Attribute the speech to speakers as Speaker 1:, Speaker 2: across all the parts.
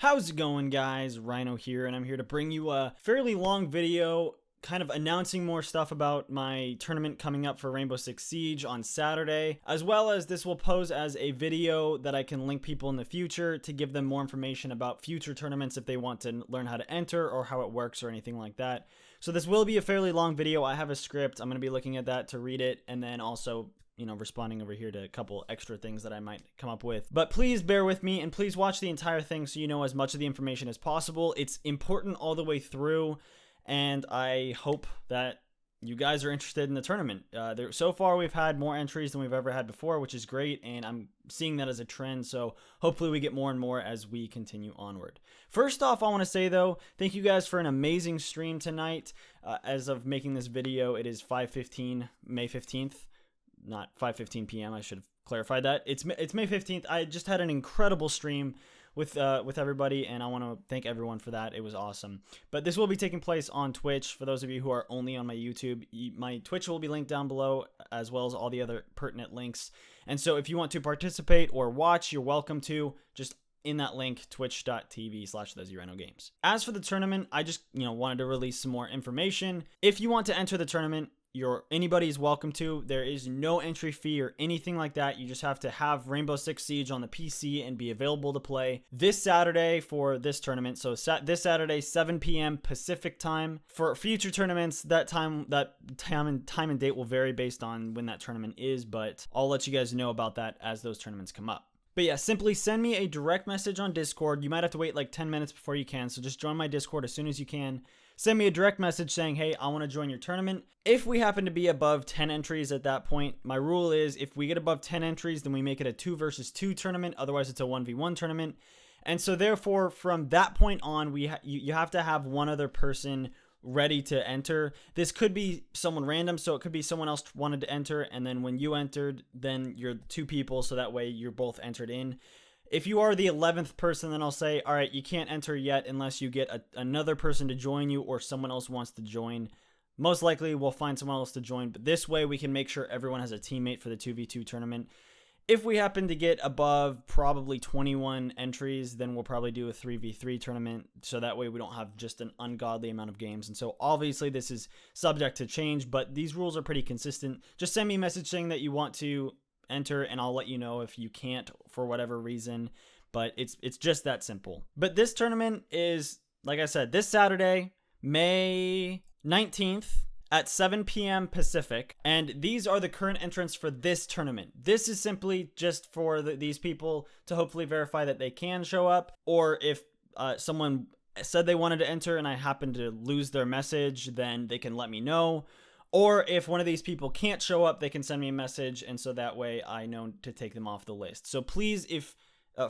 Speaker 1: How's it going, guys? Rhino here, and I'm here to bring you a fairly long video kind of announcing more stuff about my tournament coming up for Rainbow Six Siege on Saturday, as well as this will pose as a video that I can link people in the future to give them more information about future tournaments if they want to learn how to enter or how it works or anything like that. So this will be a fairly long video. I have a script. I'm going to be looking at that to read it, and then also responding over here to a couple extra things that I might come up with. But please bear with me and please watch the entire thing so you know as much of the information as possible. It's important all the way through, and I hope that you guys are interested in the tournament. So far, we've had more entries than we've ever had before, which is great, and I'm seeing that as a trend, so hopefully we get more and more as we continue onward. First off, I want to say, though, thank you guys for an amazing stream tonight. As of making this video, it is 5:15, May 15th. Not 5:15 p.m. I should have clarified that. It's May 15th. I just had an incredible stream with everybody, and I want to thank everyone for that. It was awesome. But this will be taking place on Twitch. For those of you who are only on my YouTube, my Twitch will be linked down below, as well as all the other pertinent links. And so if you want to participate or watch, you're welcome to. Just in that link, twitch.tv/ThezRhino Games. As for the tournament, I just wanted to release some more information. If you want to enter the tournament, anybody is welcome to. There is no entry fee or anything like that. You just have to have Rainbow Six Siege on the PC and be available to play this Saturday for this tournament. So this Saturday, 7 p.m. Pacific time. For future tournaments, that time and date will vary based on when that tournament is, but I'll let you guys know about that as those tournaments come up. But yeah, simply send me a direct message on Discord. You might have to wait like 10 minutes before you can, so just join my Discord as soon as you can. Send me a direct message saying, hey, I want to join your tournament. If we happen to be above 10 entries at that point, my rule is if we get above 10 entries, then we make it a 2 versus 2 tournament. Otherwise, it's a 1v1 tournament. And so therefore, from that point on, you have to have one other person ready to enter. This could be someone random, so it could be someone else wanted to enter, and then when you entered, then you're 2 people, so that way you're both entered in. If you are the 11th person, then I'll say, all right, you can't enter yet unless you get another person to join you or someone else wants to join. Most likely, we'll find someone else to join, but this way we can make sure everyone has a teammate for the 2v2 tournament. If we happen to get above probably 21 entries, then we'll probably do a 3v3 tournament, so that way we don't have just an ungodly amount of games. And so obviously this is subject to change, but these rules are pretty consistent. Just send me a message saying that you want to enter, and I'll let you know if you can't for whatever reason, but it's just that simple. But this tournament is, like I said, this Saturday, May 19th at 7 p.m. Pacific, and these are the current entrants for this tournament. This is simply just for these people to hopefully verify that they can show up, or if someone said they wanted to enter and I happen to lose their message, then they can let me know. Or if one of these people can't show up, they can send me a message, and so that way I know to take them off the list. So please, if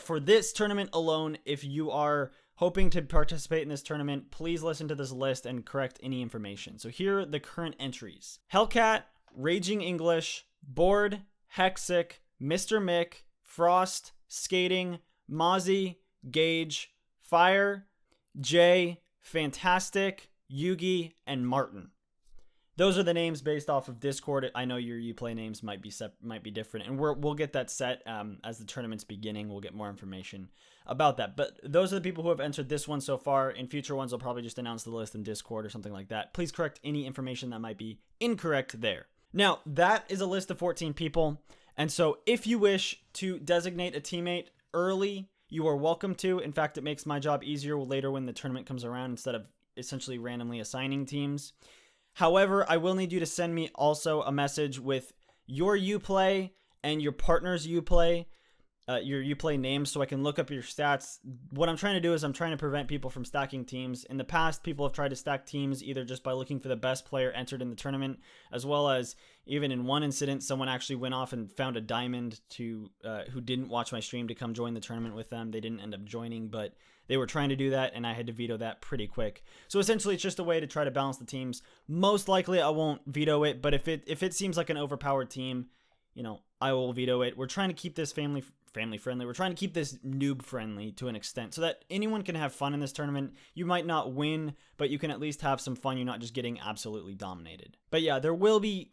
Speaker 1: for this tournament alone, if you are hoping to participate in this tournament, please listen to this list and correct any information. So here are the current entries. Hellcat, Raging English, Bored, Hexic, Mr. Mick, Frost, Skating, Mozzie, Gage, Fire, Jay, Fantastic, Yugi, and Martin. Those are the names based off of Discord. I know your Uplay names might be different, and we'll get that set as the tournament's beginning. We'll get more information about that. But those are the people who have entered this one so far. In future ones, I'll probably just announce the list in Discord or something like that. Please correct any information that might be incorrect there. Now, that is a list of 14 people, and so if you wish to designate a teammate early, you are welcome to. In fact, it makes my job easier later when the tournament comes around instead of essentially randomly assigning teams. However, I will need you to send me also a message with your Uplay and your partner's Uplay, your Uplay name, so I can look up your stats. What I'm trying to do is I'm trying to prevent people from stacking teams. In the past, people have tried to stack teams either just by looking for the best player entered in the tournament, as well as even in one incident, someone actually went off and found a diamond who didn't watch my stream to come join the tournament with them. They didn't end up joining, but they were trying to do that, and I had to veto that pretty quick. So essentially, it's just a way to try to balance the teams. Most likely, I won't veto it, but if it seems like an overpowered team, I will veto it. We're trying to keep this family friendly. We're trying to keep this noob friendly to an extent so that anyone can have fun in this tournament. You might not win, but you can at least have some fun. You're not just getting absolutely dominated. But yeah, there will be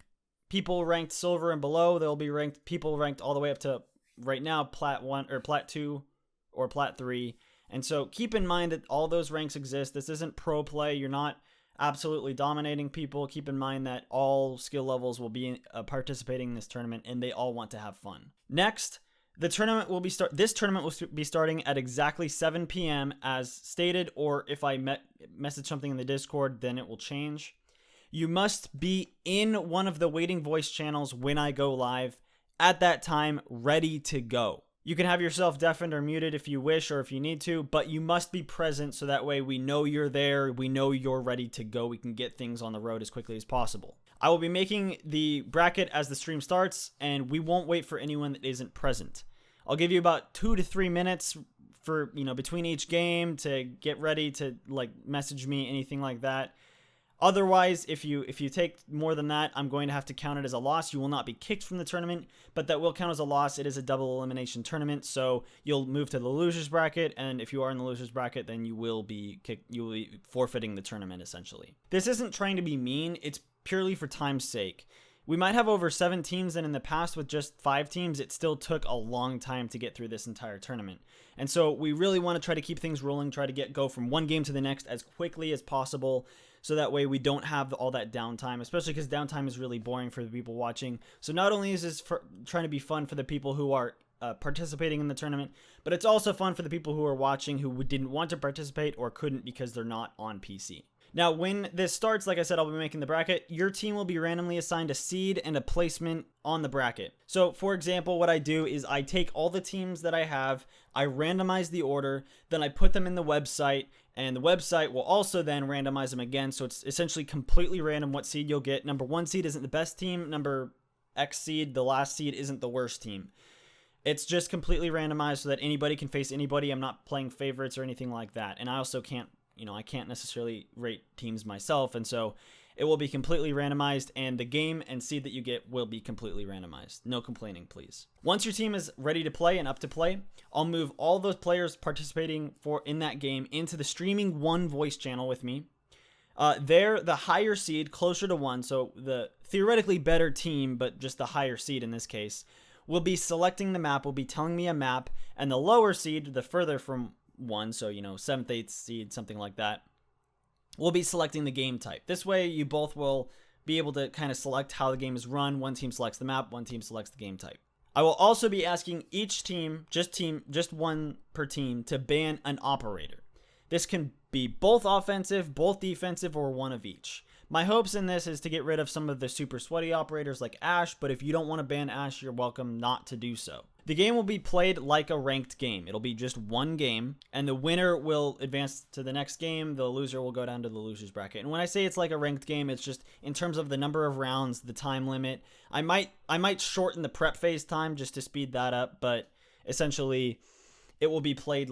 Speaker 1: people ranked silver and below. There'll be people ranked all the way up to right now Plat 1 or Plat 2 or Plat 3. And so keep in mind that all those ranks exist. This isn't pro play. You're not absolutely dominating people. Keep in mind that all skill levels will be participating in this tournament, and they all want to have fun. Next, this tournament will be starting at exactly 7 p.m. as stated, or if I message something in the Discord, then it will change. You must be in one of the waiting voice channels when I go live at that time, ready to go. You can have yourself deafened or muted if you wish or if you need to, but you must be present so that way we know you're there, we know you're ready to go, we can get things on the road as quickly as possible. I will be making the bracket as the stream starts, and we won't wait for anyone that isn't present. I'll give you about 2 to 3 minutes for, between each game to get ready to message me, anything like that. Otherwise, if you take more than that, I'm going to have to count it as a loss. You will not be kicked from the tournament, but that will count as a loss. It is a double elimination tournament, so you'll move to the losers bracket, and if you are in the losers bracket, then you will be kicked. You will be forfeiting the tournament, essentially. This isn't trying to be mean. It's purely for time's sake. We might have over 7 teams, and in the past with just 5 teams, it still took a long time to get through this entire tournament. And so we really want to try to keep things rolling, try to go from one game to the next as quickly as possible, so that way we don't have all that downtime, especially because downtime is really boring for the people watching. So not only is this trying to be fun for the people who are participating in the tournament, but it's also fun for the people who are watching who didn't want to participate or couldn't because they're not on PC. Now, when this starts, like I said, I'll be making the bracket. Your team will be randomly assigned a seed and a placement on the bracket. So, for example, what I do is I take all the teams that I have, I randomize the order, then I put them in the website, and the website will also then randomize them again. So it's essentially completely random what seed you'll get. Number 1 seed isn't the best team. Number X seed, the last seed, isn't the worst team. It's just completely randomized so that anybody can face anybody. I'm not playing favorites or anything like that. And I also can't, I can't necessarily rate teams myself. And so it will be completely randomized, and the game and seed that you get will be completely randomized. No complaining, please. Once your team is ready to play and up to play, I'll move all those players participating in that game into the streaming 1 voice channel with me. There, the higher seed, closer to 1, so the theoretically better team, but just the higher seed in this case, will be selecting the map, will be telling me a map, and the lower seed, the further from 1, so 7th, 8th seed, something like that, will be selecting the game type. This way you both will be able to kind of select how the game is run. One team selects the map, one team selects the game type. I will also be asking each team, just one per team, to ban an operator. This can be both offensive, both defensive, or one of each. My hopes in this is to get rid of some of the super sweaty operators like Ash, but if you don't want to ban Ash, you're welcome not to do so. The game will be played like a ranked game. It'll be just one game, and the winner will advance to the next game. The loser will go down to the loser's bracket. And when I say it's like a ranked game, it's just in terms of the number of rounds, the time limit. I might shorten the prep phase time just to speed that up, but essentially it will be played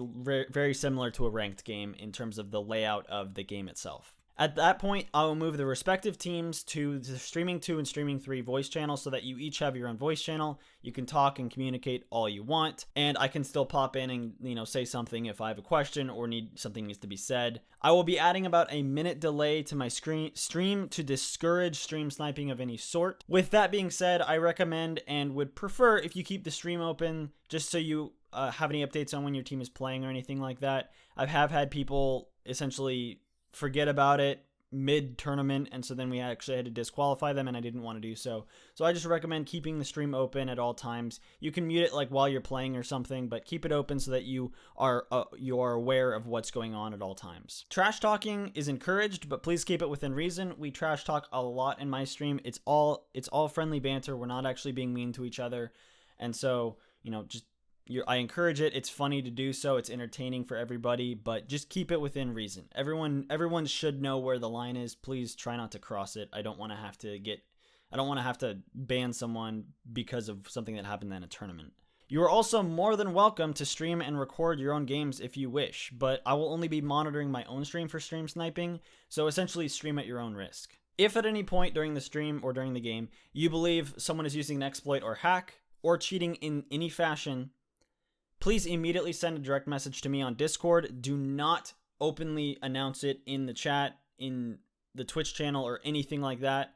Speaker 1: very similar to a ranked game in terms of the layout of the game itself. At that point, I will move the respective teams to the Streaming 2 and Streaming 3 voice channels so that you each have your own voice channel. You can talk and communicate all you want, and I can still pop in and say something if I have a question or something needs to be said. I will be adding about a minute delay to my stream to discourage stream sniping of any sort. With that being said, I recommend and would prefer if you keep the stream open just so you have any updates on when your team is playing or anything like that. I have had people essentially forget about it mid-tournament, and so then we actually had to disqualify them, and I didn't want to do so. So I just recommend keeping the stream open at all times. You can mute it like while you're playing or something, but keep it open so that you are aware of what's going on at all times. Trash talking is encouraged, but please keep it within reason. We trash talk a lot in my stream. It's all friendly banter. We're not actually being mean to each other, and so I encourage it. It's funny to do so. It's entertaining for everybody, but just keep it within reason. Everyone should know where the line is. Please try not to cross it. I don't want to have to ban someone because of something that happened in a tournament. You are also more than welcome to stream and record your own games if you wish, but I will only be monitoring my own stream for stream sniping, so essentially stream at your own risk. If at any point during the stream or during the game you believe someone is using an exploit or hack or cheating in any fashion, please immediately send a direct message to me on Discord. Do not openly announce it in the chat, in the Twitch channel, or anything like that.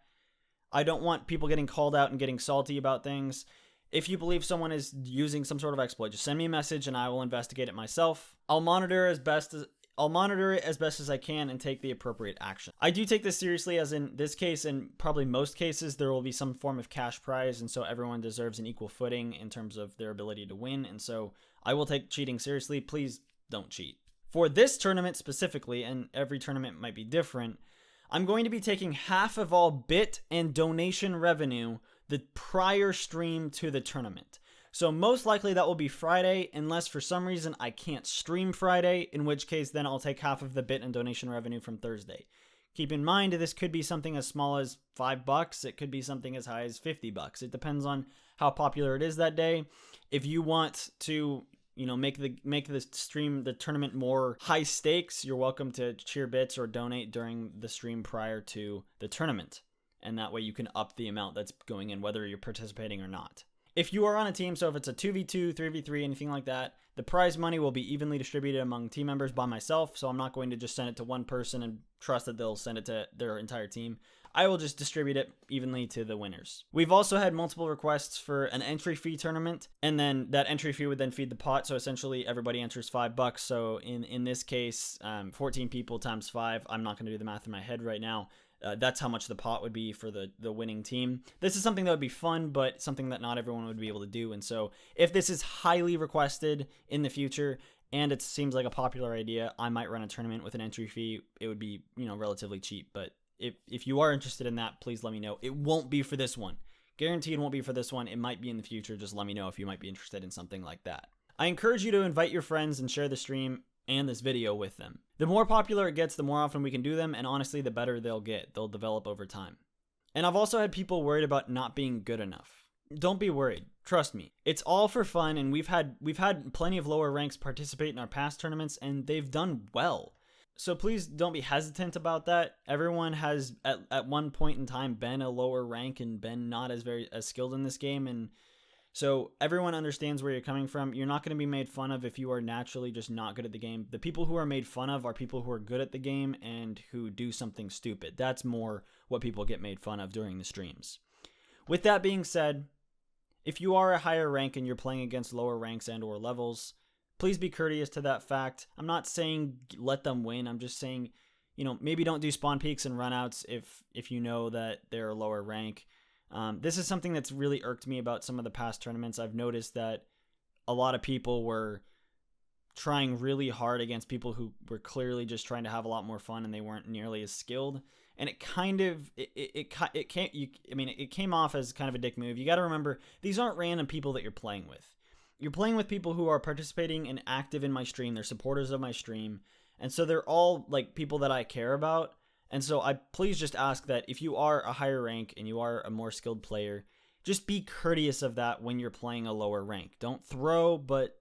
Speaker 1: I don't want people getting called out and getting salty about things. If you believe someone is using some sort of exploit, just send me a message and I will investigate it myself. I'll monitor it as best as I can and take the appropriate action. I do take this seriously, as in this case and probably most cases there will be some form of cash prize, and so everyone deserves an equal footing in terms of their ability to win, and so I will take cheating seriously. Please don't cheat. For this tournament specifically, and every tournament might be different, I'm going to be taking half of all bit and donation revenue the prior stream to the tournament. So most likely that will be Friday, unless for some reason I can't stream Friday, in which case then I'll take half of the bit and donation revenue from Thursday. Keep in mind, this could be something as small as $5. It could be something as high as $50. It depends on how popular it is that day. If you want to, make the tournament more high stakes, you're welcome to cheer bits or donate during the stream prior to the tournament. And that way you can up the amount that's going in, whether you're participating or not. If you are on a team, so if it's a 2v2, 3v3, anything like that, the prize money will be evenly distributed among team members by myself, so I'm not going to just send it to one person and trust that they'll send it to their entire team. I will just distribute it evenly to the winners. We've also had multiple requests for an entry fee tournament, and then that entry fee would then feed the pot, so essentially everybody enters $5. So in this case, 14 people times 5, I'm not going to do the math in my head right now. That's how much the pot would be for the winning team. This is something that would be fun, but something that not everyone would be able to do. And so if this is highly requested in the future and it seems like a popular idea, I might run a tournament with an entry fee. It would be, relatively cheap. But if you are interested in that, please let me know. It won't be for this one. Guaranteed won't be for this one. It might be in the future. Just let me know if you might be interested in something like that. I encourage you to invite your friends and share the stream and this video with them. The more popular it gets, the more often we can do them, and honestly, the better they'll get. They'll develop over time. And I've also had people worried about not being good enough. Don't be worried. Trust me. It's all for fun, and we've had plenty of lower ranks participate in our past tournaments, and they've done well. So please don't be hesitant about that. Everyone has at one point in time been a lower rank and been not as skilled in this game, and so everyone understands where you're coming from. You're not going to be made fun of if you are naturally just not good at the game. The people who are made fun of are people who are good at the game and who do something stupid. That's more what people get made fun of during the streams. With that being said, if you are a higher rank and you're playing against lower ranks and or levels, please be courteous to that fact. I'm not saying let them win. I'm just saying, maybe don't do spawn peaks and runouts if you know that they're a lower rank. This is something that's really irked me about some of the past tournaments. I've noticed that a lot of people were trying really hard against people who were clearly just trying to have a lot more fun and they weren't nearly as skilled. And it kind of, it came off as kind of a dick move. You got to remember, these aren't random people that you're playing with. You're playing with people who are participating and active in my stream. They're supporters of my stream. And so they're all like people that I care about. And so I please just ask that if you are a higher rank and you are a more skilled player, just be courteous of that when you're playing a lower rank. Don't throw, but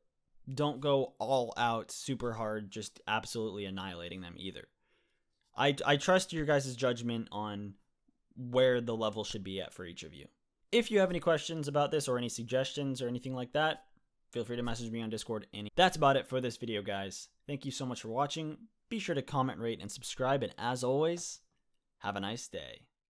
Speaker 1: don't go all out super hard, just absolutely annihilating them either. I trust your guys' judgment on where the level should be at for each of you. If you have any questions about this or any suggestions or anything like that, feel free to message me on Discord. That's about it for this video, guys. Thank you so much for watching. Be sure to comment, rate, and subscribe, and as always, have a nice day.